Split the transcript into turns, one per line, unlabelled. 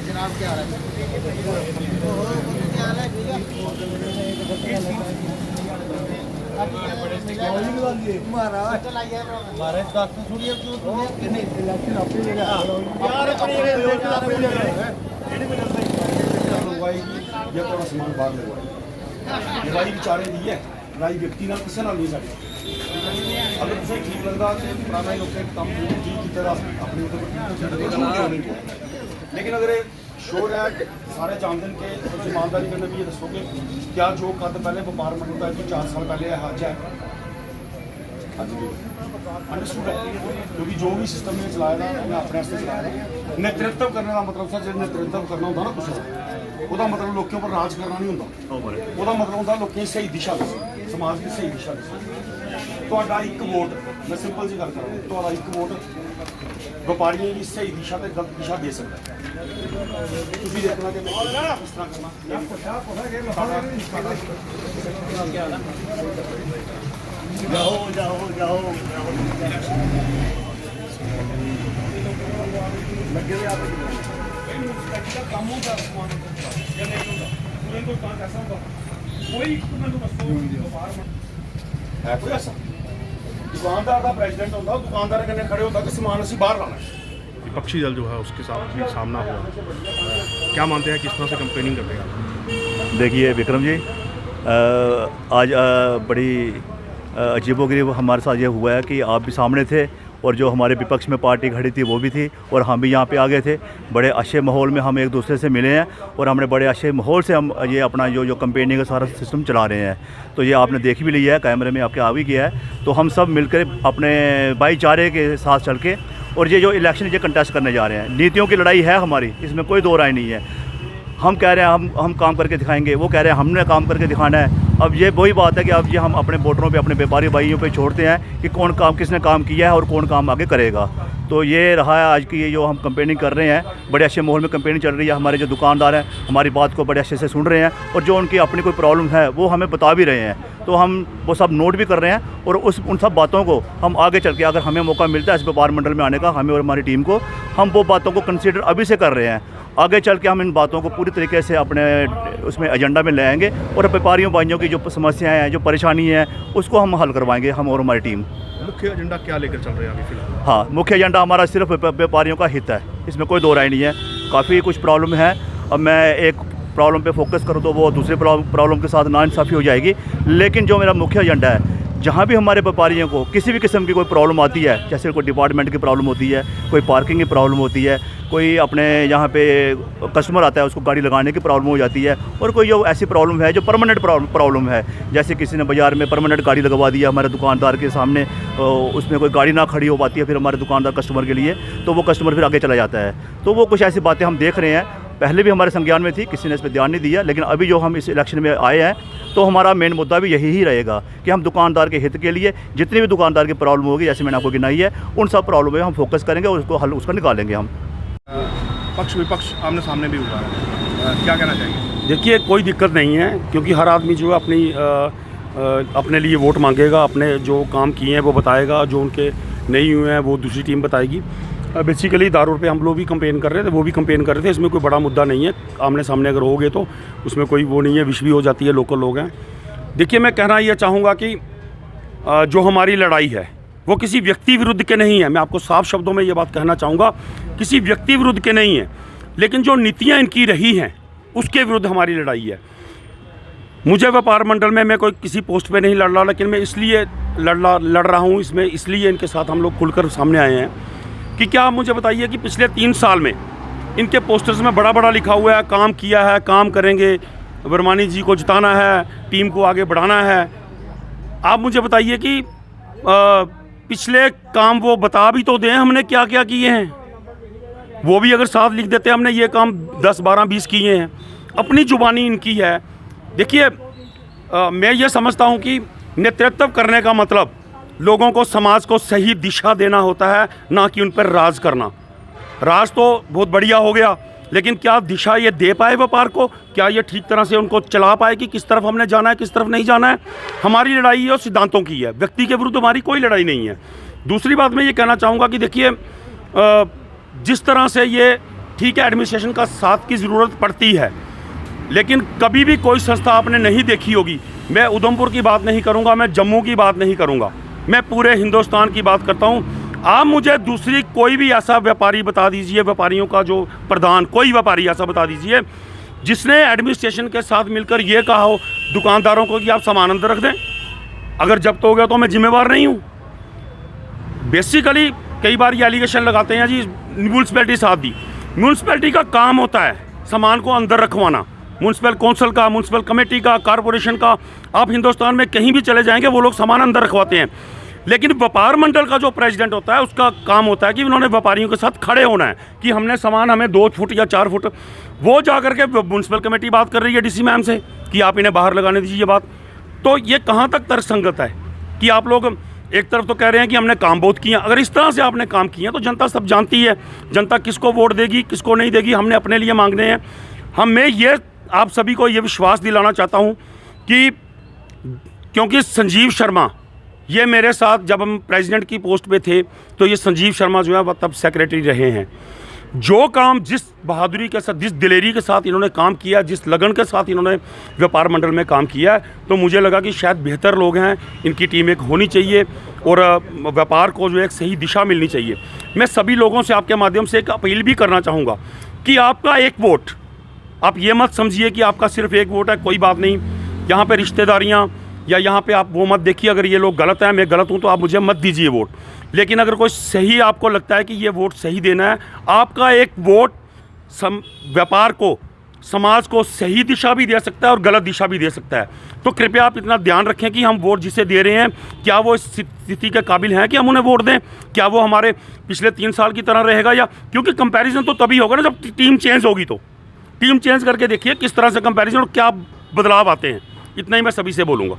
जनाब क्या हाल है?
या थोड़ा समान बाहर लगवाए लड़ाई विचारे दी है लड़ाई व्यक्ति ना किसी ना नहीं सकती अगर तुझे ठीक लगता तो पुराने लोग काम ठीक किया अपने लेकिन अगर शोर है सारे जानते हैं कि ईमानदारी करने भी ये दसोगे क्या जो कद पहले व्यापार मंडल का 4 साल पहले हज है अंडरस्टूड है क्योंकि जो भी सिस्टम ने चलाया था उन्हें अपने वास्ते चलाया नेतृत्व करने का मतलब था जो नेतृत्व करना होता ना कुछ ਉਹਦਾ मतलब लोगों पर राज करना नहीं होता ਉਹਦਾ मतलब होता लोगों की सही दिशा दसो समाज की सही दिशा दसो ਤੁਹਾਡਾ ਇੱਕ ਵੋਟ मैं सिंपल जी गल करा ਤੁਹਾਡਾ ਇੱਕ ਵੋਟ व्यापारियों की सही दिशा ਤੇ गलत दिशा दे सकता है ਤੁਸੀਂ देखना कि मैं किस तरह करना
जाओ जाओ जाओ
लगे हुए आप काम होता या नहीं होता तुरंत काम कैसा होगा कोई है कोई ऐसा दुकानदार का प्रेसिडेंट होता दुकानदार कन्ने खड़े होता कि सामान असीं बाहर लाना
विपक्षी दल जो है उसके साथ भी सामना हुआ क्या मानते हैं किस तरह से कंपेनिंग कर देगा?
देखिए विक्रम जी आज बड़ी अजीबोगरीब हमारे साथ ये हुआ है कि आप भी सामने थे और जो हमारे विपक्ष में पार्टी खड़ी थी वो भी थी और हम भी यहाँ पे आ गए थे। बड़े अच्छे माहौल में हम एक दूसरे से मिले हैं और हमने बड़े अच्छे माहौल से हम ये अपना जो कंपेनिंग का सारा सिस्टम चला रहे हैं। तो ये आपने देख भी लिया है, कैमरे में आपके आ भी गया है। तो हम सब मिलकर अपने भाईचारे के साथ चल के और ये जो इलेक्शन ये कंटेस्ट करने जा रहे हैं, नीतियों की लड़ाई है हमारी, इसमें कोई दो राय नहीं है। हम कह रहे हैं हम काम करके दिखाएंगे, वो कह रहे हैं हमने काम करके दिखाना है। अब ये वही बात है कि अब ये हम अपने वोटरों पे अपने व्यापारी भाइयों पे छोड़ते हैं कि कौन काम किसने काम किया है और कौन काम आगे करेगा। तो ये रहा है आज की ये जो हम कंपेनिंग कर रहे हैं। बड़े अच्छे माहौल में कंपेनिंग चल रही है। हमारे जो दुकानदार हैं हमारी बात को बड़े अच्छे से सुन रहे हैं और जो उनकी अपनी कोई प्रॉब्लम है वो हमें बता भी रहे हैं। तो हम वो सब नोट भी कर रहे हैं और उन सब बातों को हम आगे चल के अगर हमें मौका मिलता है इस व्यापार मंडल में आने का, हमें और हमारी टीम को, हम वो बातों को कंसिडर अभी से कर रहे हैं। आगे चल के हम इन बातों को पूरी तरीके से अपने उसमें एजेंडा में ले आएंगे और व्यापारियों भाइयों की जो समस्याएं हैं, जो परेशानी है, उसको हम हल करवाएंगे, हम और हमारी टीम।
मुख्य एजेंडा क्या लेकर चल रहे हैं अभी फिलहाल?
हाँ, मुख्य एजेंडा हमारा सिर्फ व्यापारियों का हित है, इसमें कोई दो राय नहीं है। काफ़ी कुछ प्रॉब्लम है। अब मैं एक प्रॉब्लम पे फोकस करूँ तो वो दूसरे प्रॉब्लम के साथ नाइंसाफ़ी हो जाएगी। लेकिन जो मेरा मुख्य एजेंडा है, जहाँ भी हमारे व्यापारियों को किसी भी किस्म की कोई प्रॉब्लम आती है, जैसे कोई डिपार्टमेंट की प्रॉब्लम होती है, कोई पार्किंग की प्रॉब्लम होती है, कोई अपने यहाँ पे कस्टमर आता है उसको गाड़ी लगाने की प्रॉब्लम हो जाती है, और कोई जो ऐसी प्रॉब्लम है जो परमानेंट प्रॉब्लम है, जैसे किसी ने बाज़ार में परमानेंट गाड़ी लगवा दी है हमारे दुकानदार के सामने, उसमें कोई गाड़ी ना खड़ी हो पाती है फिर हमारे दुकानदार कस्टमर के लिए, तो वो कस्टमर फिर आगे चला जाता है। तो वो कुछ ऐसी बातें हम देख रहे हैं। पहले भी हमारे संज्ञान में थी, किसी ने इस पर ध्यान नहीं दिया, लेकिन अभी जो हम इस इलेक्शन में आए हैं तो हमारा मेन मुद्दा भी यही ही रहेगा कि हम दुकानदार के हित के लिए जितनी भी दुकानदार की प्रॉब्लम होगी, जैसे मैंने आपको गिनाई है, उन सब प्रॉब्लम में हम फोकस करेंगे और उसको हल उसका निकालेंगे हम।
पक्ष विपक्ष आमने सामने भी हुआ है, क्या कहना चाहिए?
देखिए, कोई दिक्कत नहीं है क्योंकि हर आदमी जो है अपने लिए वोट मांगेगा, अपने जो काम किए हैं वो बताएगा, जो उनके नहीं हुए हैं वो दूसरी टीम बताएगी। बेसिकली दारू पे हम लोग भी कंपेन कर रहे थे, वो भी कंपेन कर रहे थे, इसमें कोई बड़ा मुद्दा नहीं है। आमने सामने अगर हो गए तो उसमें कोई वो नहीं है, विश भी हो जाती है, लोकल लोग हैं। देखिए, मैं कहना ये चाहूँगा कि जो हमारी लड़ाई है वो किसी व्यक्ति विरुद्ध के नहीं है। मैं आपको साफ शब्दों में ये बात कहना चाहूँगा, किसी व्यक्ति विरुद्ध के नहीं है, लेकिन जो नीतियाँ इनकी रही हैं उसके विरुद्ध हमारी लड़ाई है। मुझे व्यापार मंडल में मैं कोई किसी पोस्ट पे नहीं लड़ रहा, लेकिन मैं इसलिए लड़ रहा हूँ इसमें, इसलिए इनके साथ हम लोग खुलकर सामने आए हैं कि क्या आप मुझे बताइए कि पिछले 3 साल में इनके पोस्टर्स में बड़ा बड़ा लिखा हुआ है, काम किया है, काम करेंगे, वर्मानी जी को जिताना है, टीम को आगे बढ़ाना है। आप मुझे बताइए कि पिछले काम वो बता भी तो दें हमने क्या क्या किए हैं, वो भी अगर साथ लिख देते हमने ये काम 10, 12, 20 किए हैं। अपनी जुबानी इनकी है। देखिए, मैं ये समझता हूँ कि नेतृत्व करने का मतलब लोगों को, समाज को सही दिशा देना होता है, ना कि उन पर राज करना। राज तो बहुत बढ़िया हो गया, लेकिन क्या दिशा ये दे पाए व्यापार को? क्या ये ठीक तरह से उनको चला पाए कि किस तरफ हमने जाना है, किस तरफ नहीं जाना है? हमारी लड़ाई है और सिद्धांतों की है, व्यक्ति के विरुद्ध हमारी कोई लड़ाई नहीं है। दूसरी बात मैं ये कहना चाहूँगा कि देखिए, जिस तरह से ये ठीक है, एडमिनिस्ट्रेशन का साथ की ज़रूरत पड़ती है, लेकिन कभी भी कोई संस्था आपने नहीं देखी होगी, मैं उधमपुर की बात नहीं करूँगा, मैं जम्मू की बात नहीं करूँगा, मैं पूरे हिंदुस्तान की बात करता हूँ। आप मुझे दूसरी कोई भी ऐसा व्यापारी बता दीजिए, व्यापारियों का जो प्रधान, कोई व्यापारी ऐसा बता दीजिए जिसने एडमिनिस्ट्रेशन के साथ मिलकर ये कहा हो दुकानदारों को कि आप सामान अंदर रख दें, अगर जब्त हो गया तो मैं जिम्मेवार नहीं हूँ। बेसिकली कई बार ये एलिगेशन लगाते हैं जी म्यूनसिपैलिटी साथ दी। म्यूनसिपैलिटी का काम होता है सामान को अंदर रखवाना, म्यूनसिपल कौंसिल का, म्यूनसिपल कमेटी का, कॉरपोरेशन का। आप हिंदुस्तान में कहीं भी चले जाएंगे वो लोग सामान अंदर रखवाते हैं। लेकिन व्यापार मंडल का जो प्रेसिडेंट होता है उसका काम होता है कि उन्होंने व्यापारियों के साथ खड़े होना है कि हमने सामान, हमें 2 फुट या 4 फुट। वो जा करके म्यूनसिपल कमेटी बात कर रही है डीसी मैम से कि आप इन्हें बाहर लगाने दीजिए बात। तो ये कहाँ तक तर्कसंगत है कि आप लोग एक तरफ तो कह रहे हैं कि हमने काम बहुत किया। अगर इस तरह से आपने काम किया तो जनता सब जानती है, जनता किसको वोट देगी, किसको नहीं देगी, हमने अपने लिए मांगने हैं। मैं ये आप सभी को ये विश्वास दिलाना चाहता हूँ कि क्योंकि संजीव शर्मा, ये मेरे साथ जब हम प्रेसिडेंट की पोस्ट पे थे तो ये संजीव शर्मा जो है वह तब सेक्रेटरी रहे हैं। जो काम जिस बहादुरी के साथ, जिस दिलेरी के साथ इन्होंने काम किया, जिस लगन के साथ इन्होंने व्यापार मंडल में काम किया है, तो मुझे लगा कि शायद बेहतर लोग हैं, इनकी टीम एक होनी चाहिए और व्यापार को जो एक सही दिशा मिलनी चाहिए। मैं सभी लोगों से आपके माध्यम से एक अपील भी करना चाहूँगा कि आपका एक वोट, आप ये मत समझिए कि आपका सिर्फ एक वोट है, कोई बात नहीं। यहाँ पे रिश्तेदारियाँ या यहाँ पे आप वो मत देखिए, अगर ये लोग गलत हैं, मैं गलत हूँ, तो आप मुझे मत दीजिए वोट। लेकिन अगर कोई सही आपको लगता है कि ये वोट सही देना है, आपका एक वोट व्यापार को, समाज को सही दिशा भी दे सकता है और गलत दिशा भी दे सकता है। तो कृपया आप इतना ध्यान रखें कि हम वोट जिसे दे रहे हैं क्या वो इस स्थिति के काबिल हैं कि हम उन्हें वोट दें, क्या वो हमारे पिछले 3 साल की तरह रहेगा, या क्योंकि कंपैरिजन तो तभी होगा ना जब टीम चेंज होगी। तो टीम चेंज करके देखिए किस तरह से कंपैरिजन और क्या बदलाव आते हैं। इतना ही मैं सभी से बोलूँगा।